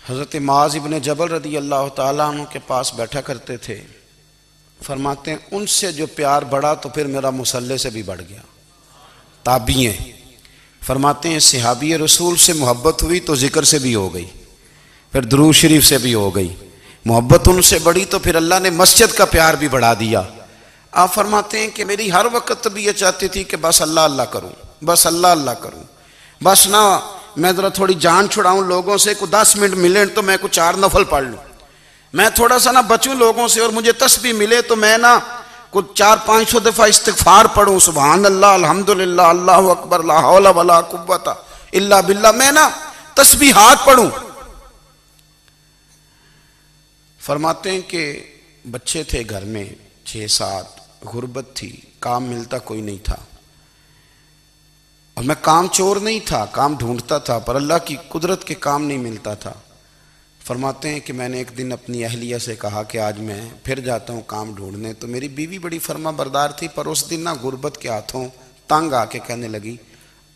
حضرت معاذ ابن جبل رضی اللہ تعالیٰ عنہ کے پاس بیٹھا کرتے تھے. فرماتے ہیں ان سے جو پیار بڑھا تو پھر میرا مصلی سے بھی بڑھ گیا. تابعی ہیں. فرماتے ہیں صحابی رسول سے محبت ہوئی تو ذکر سے بھی ہو گئی, پھر درود شریف سے بھی ہو گئی. محبت ان سے بڑھی تو پھر اللہ نے مسجد کا پیار بھی بڑھا دیا. آپ فرماتے ہیں کہ میری ہر وقت بھی یہ چاہتی تھی کہ بس اللہ اللہ کروں, بس اللہ اللہ کروں, بس نہ میں ذرا تھوڑی جان چھڑاؤں لوگوں سے, کو 10 منٹ ملیں تو میں کچھ 4 نفل پڑھ لوں, میں تھوڑا سا نہ بچوں لوگوں سے, اور مجھے تسبیح ملے تو میں نہ کچھ 400-500 دفعہ استغفار پڑھوں, سبحان اللہ الحمدللہ اللہ اکبر لا حول ولا قوت الا باللہ, میں نہ تسبیحات پڑھوں. فرماتے ہیں کہ بچے تھے گھر میں 6-7, غربت تھی, کام ملتا کوئی نہیں تھا, اور میں کام چور نہیں تھا, کام ڈھونڈتا تھا, پر اللہ کی قدرت کے کام نہیں ملتا تھا. فرماتے ہیں کہ میں نے ایک دن اپنی اہلیہ سے کہا کہ آج میں پھر جاتا ہوں کام ڈھونڈنے. تو میری بیوی بڑی فرما بردار تھی, پر اس دن نہ غربت کے ہاتھوں تنگ آ کے کہنے لگی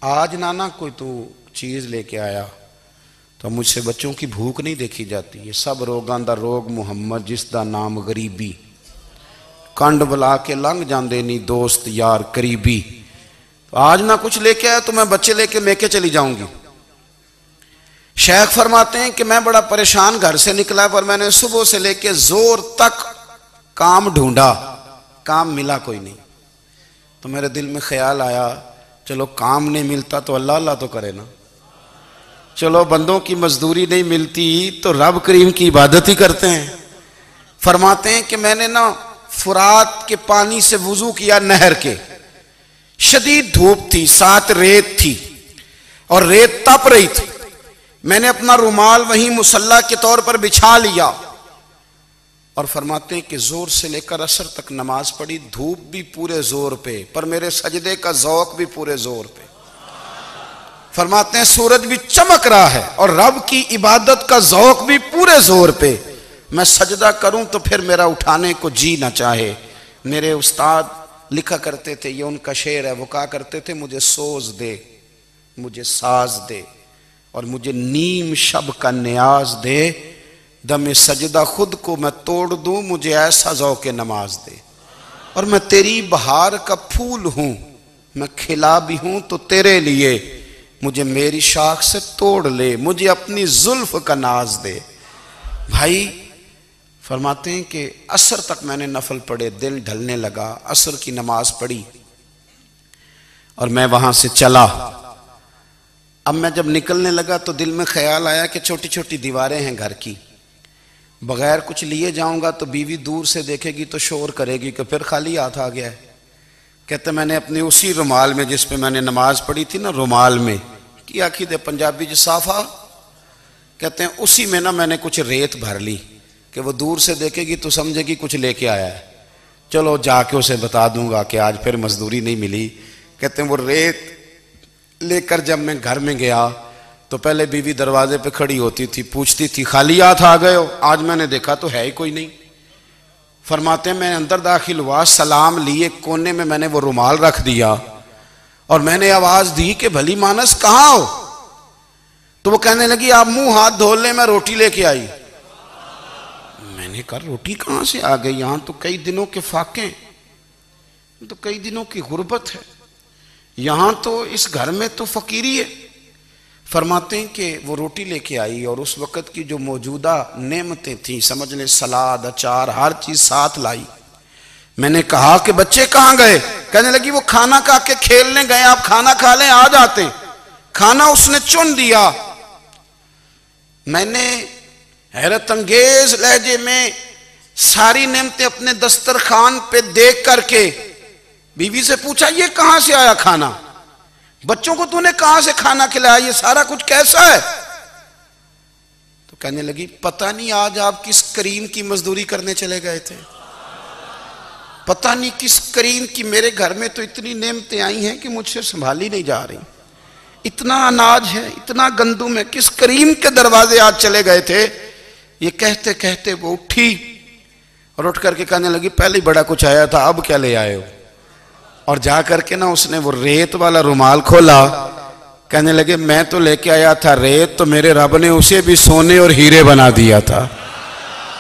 آج نانا کوئی تو چیز لے کے آیا, تو مجھ سے بچوں کی بھوک نہیں دیکھی جاتی. یہ سب روگاں دا روگ محمد جس دا نام غریبی, کنڈ بلا کے لنگ جاندے نہیں دوست یار قریبی. تو آج نہ کچھ لے کے آیا تو میں بچے لے کے میکے چلی جاؤں گی. شیخ فرماتے ہیں کہ میں بڑا پریشان گھر سے نکلا, پر میں نے صبح سے لے کے زور تک کام ڈھونڈا, کام ملا کوئی نہیں. تو میرے دل میں خیال آیا چلو کام نہیں ملتا تو اللہ اللہ تو کرے نا, چلو بندوں کی مزدوری نہیں ملتی تو رب کریم کی عبادت ہی کرتے ہیں. فرماتے ہیں کہ میں نے نا فرات کے پانی سے وضو کیا, نہر کے, شدید دھوپ تھی, ساتھ ریت تھی اور ریت تپ رہی تھی. میں نے اپنا رومال وہیں مصلی کے طور پر بچھا لیا, اور فرماتے ہیں کہ زور سے لے کر عصر تک نماز پڑھی, دھوپ بھی پورے زور پہ, پر میرے سجدے کا ذوق بھی پورے زور پہ. فرماتے ہیں سورج بھی چمک رہا ہے اور رب کی عبادت کا ذوق بھی پورے زور پہ. میں سجدہ کروں تو پھر میرا اٹھانے کو جی نہ چاہے. میرے استاد لکھا کرتے تھے, یہ ان کا شعر ہے, وہ کہا کرتے تھے مجھے سوز دے, مجھے ساز دے, اور مجھے نیم شب کا نیاز دے, دم سجدہ خود کو میں توڑ دوں, مجھے ایسا ذوق نماز دے. اور میں تیری بہار کا پھول ہوں, میں کھلا بھی ہوں تو تیرے لیے, مجھے میری شاخ سے توڑ لے, مجھے اپنی زلف کا ناز دے. بھائی فرماتے ہیں کہ عصر تک میں نے نفل پڑھے, دل ڈھلنے لگا, عصر کی نماز پڑھی اور میں وہاں سے چلا. اب میں جب نکلنے لگا تو دل میں خیال آیا کہ چھوٹی چھوٹی دیواریں ہیں گھر کی, بغیر کچھ لیے جاؤں گا تو بیوی دور سے دیکھے گی تو شور کرے گی کہ پھر خالی ہاتھ آ گیا ہے. کہتے میں نے اپنے اسی رومال میں جس پہ میں نے نماز پڑھی تھی نا, رومال میں کی آخی دے پنجابی جسافہ کہتے ہیں, اسی میں نا میں نے کچھ ریت بھر لی کہ وہ دور سے دیکھے گی تو سمجھے گی کچھ لے کے آیا ہے, چلو جا کے اسے بتا دوں گا کہ آج پھر مزدوری نہیں ملی. کہتے ہیں وہ ریت لے کر جب میں گھر میں گیا تو پہلے بیوی دروازے پہ کھڑی ہوتی تھی, پوچھتی تھی خالی ہاتھ آ گئے ہو, آج میں نے دیکھا تو ہے ہی کوئی نہیں. فرماتے ہیں میں اندر داخل ہوا, سلام لیے, کونے میں میں نے وہ رومال رکھ دیا اور میں نے آواز دی کہ بھلی مانس کہاں ہو. تو وہ کہنے لگی آپ منہ ہاتھ دھو لیں, میں روٹی لے کے آئی. میں نے کہا روٹی کہاں سے آ گئی, یہاں تو کئی دنوں کے فاقے, تو کئی دنوں کی غربت ہے, یہاں تو اس گھر میں تو فقیری ہے. فرماتے ہیں کہ وہ روٹی لے کے آئی اور اس وقت کی جو موجودہ نعمتیں تھیں, سمجھ لیں سلاد اچار ہر چیز ساتھ لائی. میں نے کہا کہ بچے کہاں گئے, کہنے لگی وہ کھانا کھا کے کھیلنے گئے, آپ کھانا کھا لیں آ جاتے. کھانا اس نے چن دیا. میں نے حیرت انگیز لہجے میں ساری نعمتیں اپنے دسترخوان پہ دیکھ کر کے بیوی سے پوچھا یہ کہاں سے آیا کھانا, بچوں کو تو نے کہاں سے کھانا کھلایا, یہ سارا کچھ کیسا ہے. تو کہنے لگی پتہ نہیں آج آپ کس کریم کی مزدوری کرنے چلے گئے تھے, پتہ نہیں کس کریم کی, میرے گھر میں تو اتنی نعمتیں آئی ہیں کہ مجھ سے سنبھالی نہیں جا رہی, اتنا اناج ہے, اتنا گندم ہے, کس کریم کے دروازے آج چلے گئے تھے. یہ کہتے کہتے وہ اٹھی اور اٹھ کر کے کہنے لگی پہلے بڑا کچھ آیا تھا, اب کیا لے آئے ہو. اور جا کر کے نا اس نے وہ ریت والا رومال کھولا کہنے لگے میں تو لے کے آیا تھا ریت، تو میرے رب نے اسے بھی سونے اور ہیرے بنا دیا تھا۔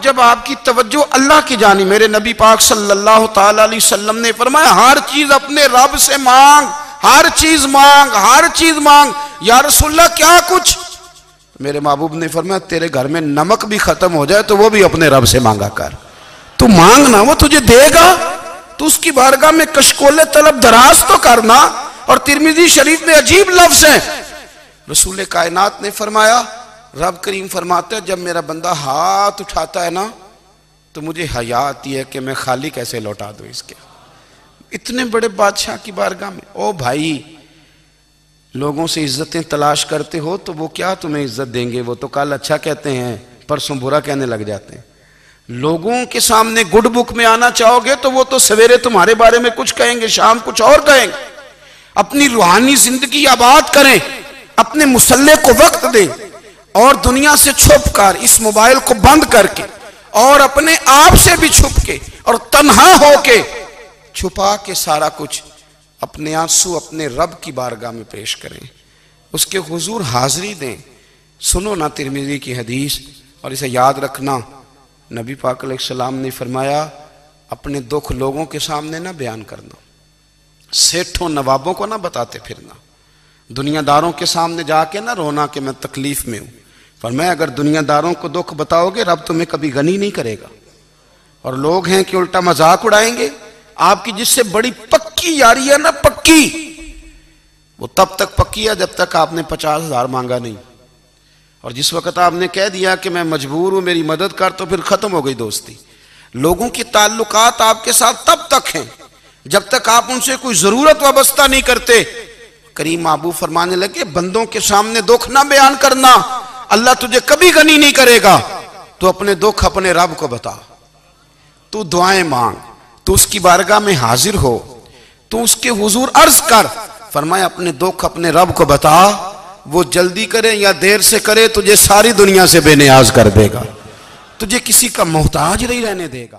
جب آپ کی توجہ اللہ کی جانب، میرے نبی پاک صلی اللہ تعالی علیہ وسلم نے فرمایا ہر چیز اپنے رب سے مانگ، ہر چیز مانگ، ہر چیز مانگ۔ یا رسول اللہ کیا کچھ؟ میرے محبوب نے فرمایا تیرے گھر میں نمک بھی ختم ہو جائے تو وہ بھی اپنے رب سے مانگا کر، تو مانگنا وہ تجھے دے گا، تو اس کی بارگاہ میں کشکول طلب دراز تو کرنا۔ اور ترمذی شریف میں عجیب لفظ ہے، رسول کائنات نے فرمایا، رب کریم فرماتا ہے جب میرا بندہ ہاتھ اٹھاتا ہے نا تو مجھے حیا آتی ہے کہ میں خالی کیسے لوٹا دوں اس کے۔ اتنے بڑے بادشاہ کی بارگاہ میں، او بھائی لوگوں سے عزتیں تلاش کرتے ہو تو وہ کیا تمہیں عزت دیں گے؟ وہ تو کل اچھا کہتے ہیں پرسوں برا کہنے لگ جاتے ہیں۔ لوگوں کے سامنے گڈ بک میں آنا چاہو گے تو وہ تو سویرے تمہارے بارے میں کچھ کہیں گے، شام کچھ اور کہیں گے۔ اپنی روحانی زندگی آباد کریں، اپنے مصلے کو وقت دیں، اور دنیا سے چھپ کر اس موبائل کو بند کر کے اور اپنے آپ سے بھی چھپ کے اور تنہا ہو کے چھپا کے سارا کچھ اپنے آنسو اپنے رب کی بارگاہ میں پیش کریں، اس کے حضور حاضری دیں۔ سنو نا ترمذی کی حدیث، اور اسے یاد رکھنا، نبی پاک علیہ السلام نے فرمایا اپنے دکھ لوگوں کے سامنے نہ بیان کرنا، سیٹھوں نوابوں کو نہ بتاتے پھرنا، دنیا داروں کے سامنے جا کے نہ رونا کہ میں تکلیف میں ہوں۔ فرمایا اگر دنیا داروں کو دکھ بتاؤ گے رب تمہیں کبھی غنی نہیں کرے گا، اور لوگ ہیں کہ الٹا مذاق اڑائیں گے۔ آپ کی جس سے بڑی پکی یاری ہے نا، پکی، وہ تب تک پکی ہے جب تک آپ نے 50,000 مانگا نہیں، اور جس وقت آپ نے کہہ دیا کہ میں مجبور ہوں میری مدد کر تو پھر ختم ہو گئی دوستی۔ لوگوں کے تعلقات آپ کے ساتھ تب تک ہیں جب تک آپ ان سے کوئی ضرورت وابستہ نہیں کرتے۔ کریم محبوب فرمانے لگے بندوں کے سامنے دکھ نہ بیان کرنا، اللہ تجھے کبھی غنی نہیں کرے گا۔ تو اپنے دکھ اپنے رب کو بتا، تو دعائیں مانگ، تو اس کی بارگاہ میں حاضر ہو، تو اس کے حضور عرض کر۔ فرمایا اپنے دکھ اپنے رب کو بتا، وہ جلدی کرے یا دیر سے کرے تجھے ساری دنیا سے بے نیاز کر دے گا، تجھے کسی کا محتاج نہیں رہنے دے گا۔